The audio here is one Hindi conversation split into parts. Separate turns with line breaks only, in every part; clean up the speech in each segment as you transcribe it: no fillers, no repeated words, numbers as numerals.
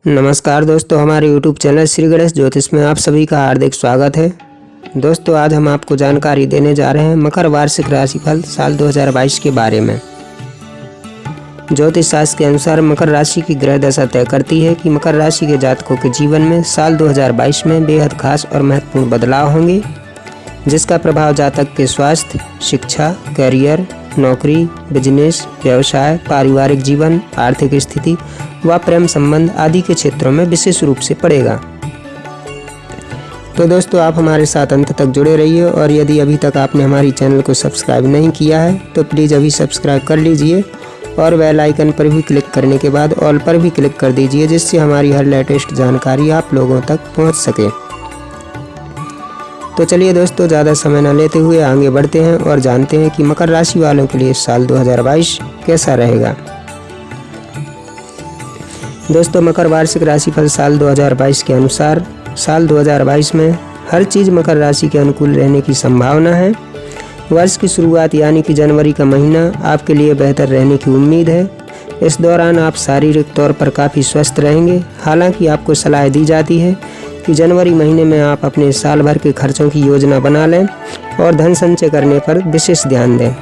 नमस्कार दोस्तों, हमारे YouTube चैनल श्री गणेश ज्योतिष में आप सभी का हार्दिक स्वागत है। दोस्तों, आज हम आपको जानकारी देने जा रहे हैं मकर वार्षिक राशिफल साल 2022 के बारे में। ज्योतिष शास्त्र के अनुसार मकर राशि की ग्रह दशा तय करती है कि मकर राशि के जातकों के जीवन में साल 2022 में बेहद खास और महत्वपूर्ण बदलाव होंगे, जिसका प्रभाव जातक के स्वास्थ्य, शिक्षा, करियर, नौकरी, बिजनेस, व्यवसाय, पारिवारिक जीवन, आर्थिक स्थिति व प्रेम संबंध आदि के क्षेत्रों में विशेष रूप से पड़ेगा। तो दोस्तों, आप हमारे साथ अंत तक जुड़े रहिए और यदि अभी तक आपने हमारी चैनल को सब्सक्राइब नहीं किया है तो प्लीज़ अभी सब्सक्राइब कर लीजिए और बेल आइकन पर भी क्लिक करने के बाद ऑल पर भी क्लिक कर दीजिए, जिससे हमारी हर लेटेस्ट जानकारी आप लोगों तक पहुँच सके। तो चलिए दोस्तों, ज़्यादा समय न लेते हुए आगे बढ़ते हैं और जानते हैं कि मकर राशि वालों के लिए साल 2022 कैसा रहेगा। दोस्तों, मकर वार्षिक राशिफल साल 2022 के अनुसार साल 2022 में हर चीज़ मकर राशि के अनुकूल रहने की संभावना है। वर्ष की शुरुआत यानी कि जनवरी का महीना आपके लिए बेहतर रहने की उम्मीद है। इस दौरान आप शारीरिक तौर पर काफ़ी स्वस्थ रहेंगे। हालांकि आपको सलाह दी जाती है कि जनवरी महीने में आप अपने साल भर के खर्चों की योजना बना लें और धन संचय करने पर विशेष ध्यान दें,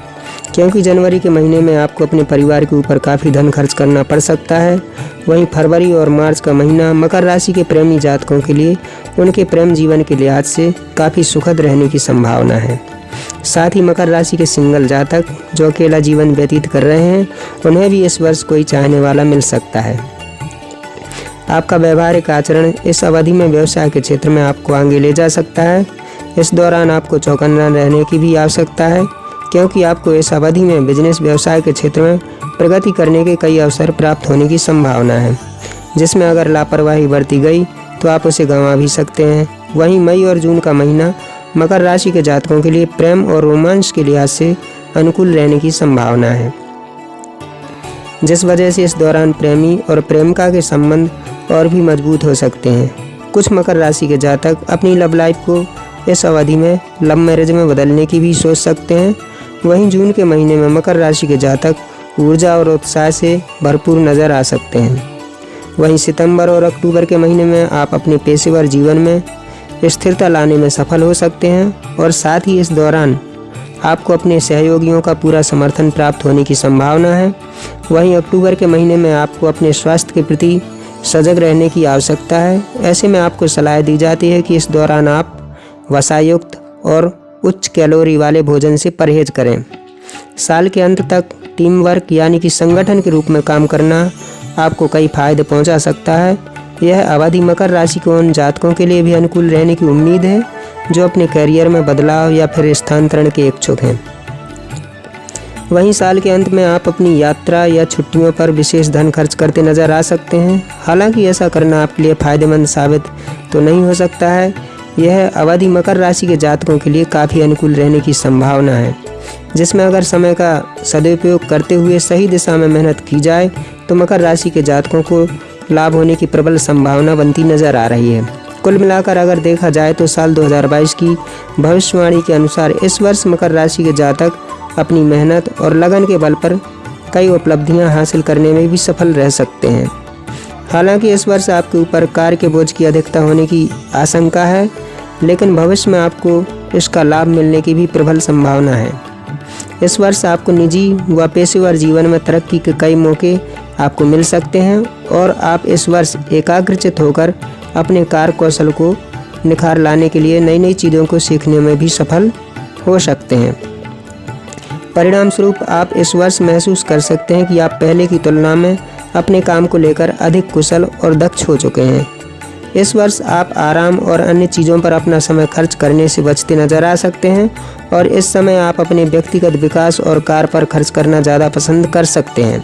क्योंकि जनवरी के महीने में आपको अपने परिवार के ऊपर काफ़ी धन खर्च करना पड़ सकता है। वहीं फरवरी और मार्च का महीना मकर राशि के प्रेमी जातकों के लिए उनके प्रेम जीवन के लिहाज से काफ़ी सुखद रहने की संभावना है। साथ ही मकर राशि के सिंगल जातक जो अकेला जीवन व्यतीत कर रहे हैं, उन्हें भी इस वर्ष कोई चाहने वाला मिल सकता है। आपका व्यवहारिक आचरण इस अवधि में व्यवसाय के क्षेत्र में आपको आगे ले जा सकता है। इस दौरान आपको चौकन्ना रहने की भी आवश्यकता है, क्योंकि आपको इस अवधि में बिजनेस व्यवसाय के क्षेत्र में प्रगति करने के कई अवसर प्राप्त होने की संभावना है, जिसमें अगर लापरवाही बरती गई तो आप उसे गंवा भी सकते हैं। वहीं मई और जून का महीना मकर राशि के जातकों के लिए प्रेम और रोमांस के लिहाज से अनुकूल रहने की संभावना है, जिस वजह से इस दौरान प्रेमी और प्रेमिका के संबंध और भी मजबूत हो सकते हैं। कुछ मकर राशि के जातक अपनी लव लाइफ को इस अवधि में लव मैरिज में बदलने की भी सोच सकते हैं। वहीं जून के महीने में मकर राशि के जातक ऊर्जा और उत्साह से भरपूर नजर आ सकते हैं। वहीं सितंबर और अक्टूबर के महीने में आप अपने पेशेवर जीवन में स्थिरता लाने में सफल हो सकते हैं और साथ ही इस दौरान आपको अपने सहयोगियों का पूरा समर्थन प्राप्त होने की संभावना है। वहीं अक्टूबर के महीने में आपको अपने स्वास्थ्य के प्रति सजग रहने की आवश्यकता है। ऐसे में आपको सलाह दी जाती है कि इस दौरान आप वसायुक्त और उच्च कैलोरी वाले भोजन से परहेज करें। साल के अंत तक टीम वर्क यानी कि संगठन के रूप में काम करना आपको कई फायदे पहुंचा सकता है। यह अवधि मकर राशि के उन जातकों के लिए भी अनुकूल रहने की उम्मीद है जो अपने करियर में बदलाव या फिर स्थानांतरण के इच्छुक हैं। वहीं साल के अंत में आप अपनी यात्रा या छुट्टियों पर विशेष धन खर्च करते नजर आ सकते हैं। हालांकि ऐसा करना आपके लिए फायदेमंद साबित तो नहीं हो सकता है। यह अवधि मकर राशि के जातकों के लिए काफ़ी अनुकूल रहने की संभावना है, जिसमें अगर समय का सदुपयोग करते हुए सही दिशा में मेहनत की जाए तो मकर राशि के जातकों को लाभ होने की प्रबल संभावना बनती नजर आ रही है। कुल मिलाकर अगर देखा जाए तो साल 2022 की भविष्यवाणी के अनुसार इस वर्ष मकर राशि के जातक अपनी मेहनत और लगन के बल पर कई उपलब्धियां हासिल करने में भी सफल रह सकते हैं। हालांकि इस वर्ष आपके ऊपर कार्य के बोझ की अधिकता होने की आशंका है, लेकिन भविष्य में आपको इसका लाभ मिलने की भी प्रबल संभावना है। इस वर्ष आपको निजी व पेशेवर जीवन में तरक्की के कई मौके आपको मिल सकते हैं और आप इस वर्ष एकाग्रचित होकर अपने कार्य कौशल को निखार लाने के लिए नई नई चीज़ों को सीखने में भी सफल हो सकते हैं। परिणाम स्वरूप आप इस वर्ष महसूस कर सकते हैं कि आप पहले की तुलना में अपने काम को लेकर अधिक कुशल और दक्ष हो चुके हैं। इस वर्ष आप आराम और अन्य चीज़ों पर अपना समय खर्च करने से बचते नजर आ सकते हैं और इस समय आप अपने व्यक्तिगत विकास और कार्य पर खर्च करना ज़्यादा पसंद कर सकते हैं।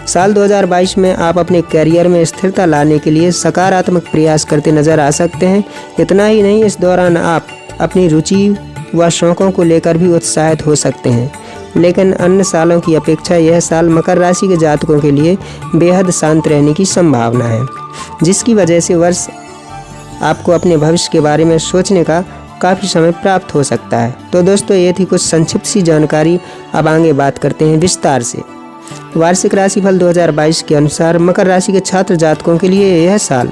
साल 2022 में आप अपने करियर में स्थिरता लाने के लिए सकारात्मक प्रयास करते नजर आ सकते हैं। इतना ही नहीं, इस दौरान आप अपनी रुचि व शौक़ों को लेकर भी उत्साहित हो सकते हैं। लेकिन अन्य सालों की अपेक्षा यह साल मकर राशि के जातकों के लिए बेहद शांत रहने की संभावना है, जिसकी वजह से वर्ष आपको अपने भविष्य के बारे में सोचने का काफ़ी समय प्राप्त हो सकता है। तो दोस्तों, ये थी कुछ संक्षिप्त सी जानकारी। अब आगे बात करते हैं विस्तार से। वार्षिक राशिफल 2022 के अनुसार मकर राशि के छात्र जातकों के लिए यह साल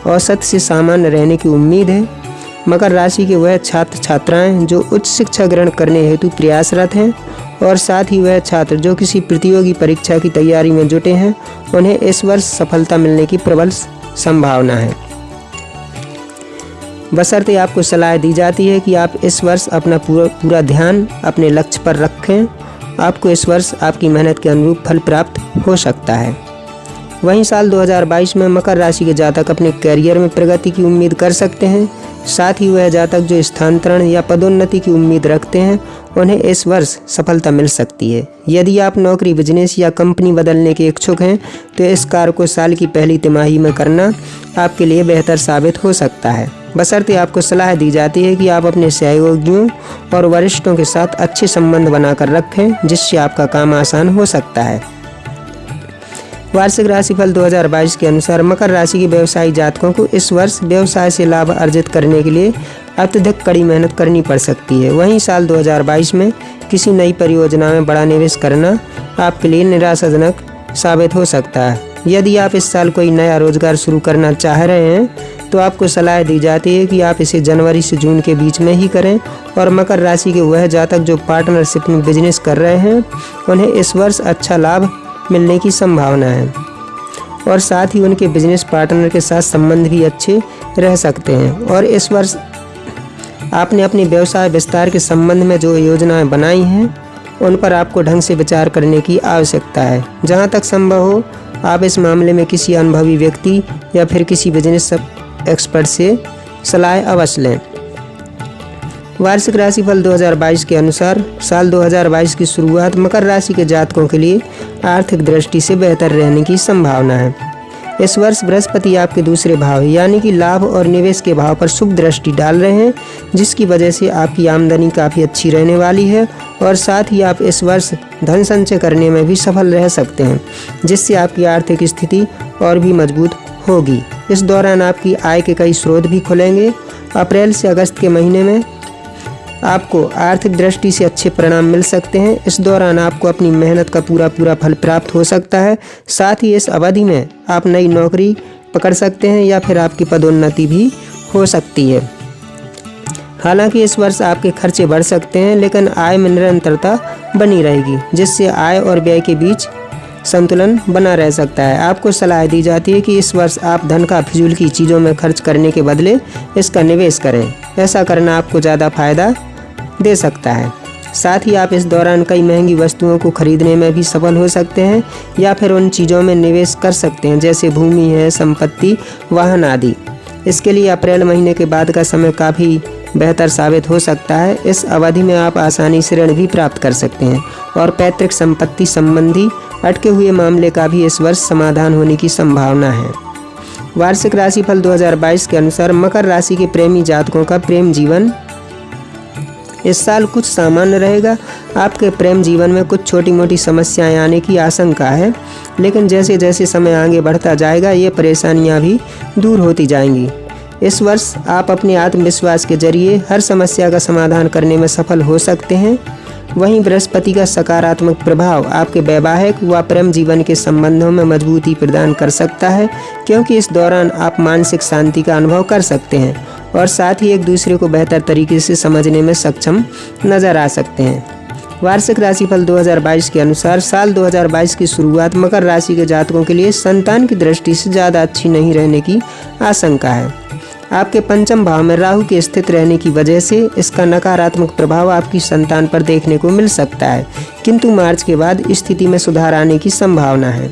औसत से सामान्य रहने की उम्मीद है। मकर राशि के वह छात्र छात्राएं जो उच्च शिक्षा ग्रहण करने हेतु प्रयासरत हैं और साथ ही वह छात्र जो किसी प्रतियोगी परीक्षा की तैयारी में जुटे हैं, उन्हें इस वर्ष सफलता मिलने की प्रबल संभावना है। बशर्ते आपको सलाह दी जाती है कि आप इस वर्ष अपना पूरा ध्यान अपने लक्ष्य पर रखें। आपको इस वर्ष आपकी मेहनत के अनुरूप फल प्राप्त हो सकता है। वहीं साल 2022 में मकर राशि के जातक अपने करियर में प्रगति की उम्मीद कर सकते हैं। साथ ही वह जातक जो स्थानांतरण या पदोन्नति की उम्मीद रखते हैं, उन्हें इस वर्ष सफलता मिल सकती है। यदि आप नौकरी, बिजनेस या कंपनी बदलने के इच्छुक हैं तो इस कार्य को साल की पहली तिमाही में करना आपके लिए बेहतर साबित हो सकता है। बशर्ते आपको सलाह दी जाती है कि आप अपने सहयोगियों और वरिष्ठों के साथ अच्छे संबंध बनाकर रखें, जिससे आपका काम आसान हो सकता है। वार्षिक राशिफल 2022 के अनुसार मकर राशि के व्यवसायी जातकों को इस वर्ष व्यवसाय से लाभ अर्जित करने के लिए अत्यधिक कड़ी मेहनत करनी पड़ सकती है। वहीं साल 2022 में किसी नई परियोजना में बड़ा निवेश करना आपके लिए निराशाजनक साबित हो सकता है। यदि आप इस साल कोई नया रोजगार शुरू करना चाह रहे हैं तो आपको सलाह दी जाती है कि आप इसे जनवरी से जून के बीच में ही करें। और मकर राशि के वह जातक जो पार्टनरशिप में बिजनेस कर रहे हैं, उन्हें इस वर्ष अच्छा लाभ मिलने की संभावना है और साथ ही उनके बिजनेस पार्टनर के साथ संबंध भी अच्छे रह सकते हैं। और इस वर्ष आपने अपने व्यवसाय विस्तार के संबंध में जो योजनाएं बनाई हैं, उन पर आपको ढंग से विचार करने की आवश्यकता है। जहां तक संभव हो, आप इस मामले में किसी अनुभवी व्यक्ति या फिर किसी बिजनेस एक्सपर्ट से सलाह अवश्य लें। वार्षिक राशिफल 2022 के अनुसार साल 2022 की शुरुआत मकर राशि के जातकों के लिए आर्थिक दृष्टि से बेहतर रहने की संभावना है। इस वर्ष बृहस्पति आपके दूसरे भाव यानी कि लाभ और निवेश के भाव पर शुभ दृष्टि डाल रहे हैं, जिसकी वजह से आपकी आमदनी काफ़ी अच्छी रहने वाली है और साथ ही आप इस वर्ष धन संचय करने में भी सफल रह सकते हैं, जिससे आपकी आर्थिक स्थिति और भी मजबूत होगी। इस दौरान आपकी आय के कई स्रोत भी खुलेंगे। अप्रैल से अगस्त के महीने में आपको आर्थिक दृष्टि से अच्छे परिणाम मिल सकते हैं। इस दौरान आपको अपनी मेहनत का पूरा फल प्राप्त हो सकता है। साथ ही इस अवधि में आप नई नौकरी पकड़ सकते हैं या फिर आपकी पदोन्नति भी हो सकती है। हालांकि इस वर्ष आपके खर्चे बढ़ सकते हैं, लेकिन आय में निरंतरता बनी रहेगी, जिससे आय और व्यय के बीच संतुलन बना रह सकता है। आपको सलाह दी जाती है कि इस वर्ष आप धन का फिजूल की चीज़ों में खर्च करने के बदले इसका निवेश करें। ऐसा करना आपको ज़्यादा फायदा दे सकता है। साथ ही आप इस दौरान कई महंगी वस्तुओं को खरीदने में भी सफल हो सकते हैं या फिर उन चीज़ों में निवेश कर सकते हैं जैसे भूमि है, संपत्ति, वाहन आदि। इसके लिए अप्रैल महीने के बाद का समय काफ़ी बेहतर साबित हो सकता है। इस अवधि में आप आसानी से ऋण भी प्राप्त कर सकते हैं और पैतृक संपत्ति संबंधी अटके हुए मामले का भी इस वर्ष समाधान होने की संभावना है। वार्षिक राशिफल 2022 के अनुसार मकर राशि के प्रेमी जातकों का प्रेम जीवन इस साल कुछ सामान्य रहेगा। आपके प्रेम जीवन में कुछ छोटी मोटी समस्याएं आने की आशंका है, लेकिन जैसे जैसे समय आगे बढ़ता जाएगा ये परेशानियां भी दूर होती जाएंगी। इस वर्ष आप अपने आत्मविश्वास के जरिए हर समस्या का समाधान करने में सफल हो सकते हैं। वहीं बृहस्पति का सकारात्मक प्रभाव आपके वैवाहिक व प्रेम जीवन के संबंधों में मजबूती प्रदान कर सकता है, क्योंकि इस दौरान आप मानसिक शांति का अनुभव कर सकते हैं और साथ ही एक दूसरे को बेहतर तरीके से समझने में सक्षम नजर आ सकते हैं। वार्षिक राशिफल 2022 के अनुसार साल 2022 की शुरुआत मकर राशि के जातकों के लिए संतान की दृष्टि से ज़्यादा अच्छी नहीं रहने की आशंका है। आपके पंचम भाव में राहु के स्थित रहने की वजह से इसका नकारात्मक प्रभाव आपकी संतान पर देखने को मिल सकता है, किंतु मार्च के बाद स्थिति में सुधार आने की संभावना है।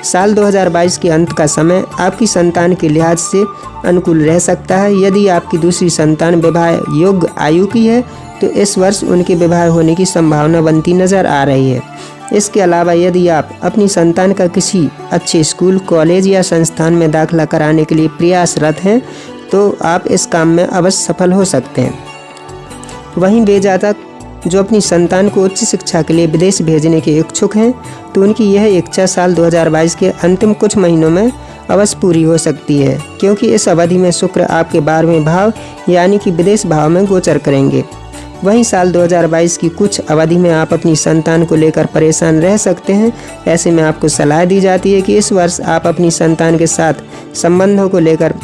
साल 2022 के अंत का समय आपकी संतान के लिहाज से अनुकूल रह सकता है। यदि आपकी दूसरी संतान विवाह योग्य आयु की है तो इस वर्ष उनके विवाह होने की संभावना बनती नजर आ रही है। इसके अलावा यदि आप अपनी संतान का किसी अच्छे स्कूल, कॉलेज या संस्थान में दाखिला कराने के लिए प्रयासरत हैं तो आप इस काम में अवश्य सफल हो सकते हैं। वहीं वे जातक जो अपनी संतान को उच्च शिक्षा के लिए विदेश भेजने के इच्छुक हैं तो उनकी यह इच्छा साल 2022 के अंतिम कुछ महीनों में अवश्य पूरी हो सकती है, क्योंकि इस अवधि में शुक्र आपके 12वें भाव यानी कि विदेश भाव में गोचर करेंगे। वहीं साल 2022 की कुछ अवधि में आप अपनी संतान को लेकर परेशान रह सकते हैं। ऐसे में आपको सलाह दी जाती है कि इस वर्ष आप अपनी संतान के साथ संबंधों को लेकर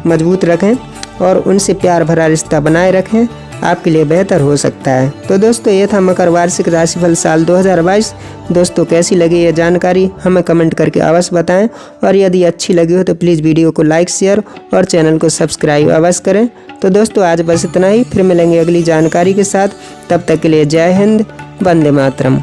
मजबूत रखें और उनसे प्यार भरा रिश्ता बनाए रखें, आपके लिए बेहतर हो सकता है। तो दोस्तों, ये था मकर वार्षिक राशिफल साल 2022। दोस्तों, कैसी लगी ये जानकारी हमें कमेंट करके अवश्य बताएं, और यदि अच्छी लगी हो तो प्लीज़ वीडियो को लाइक, शेयर और चैनल को सब्सक्राइब अवश्य करें। तो दोस्तों, आज बस इतना ही, फिर मिलेंगे अगली जानकारी के साथ। तब तक के लिए जय हिंद, वंदे मातरम।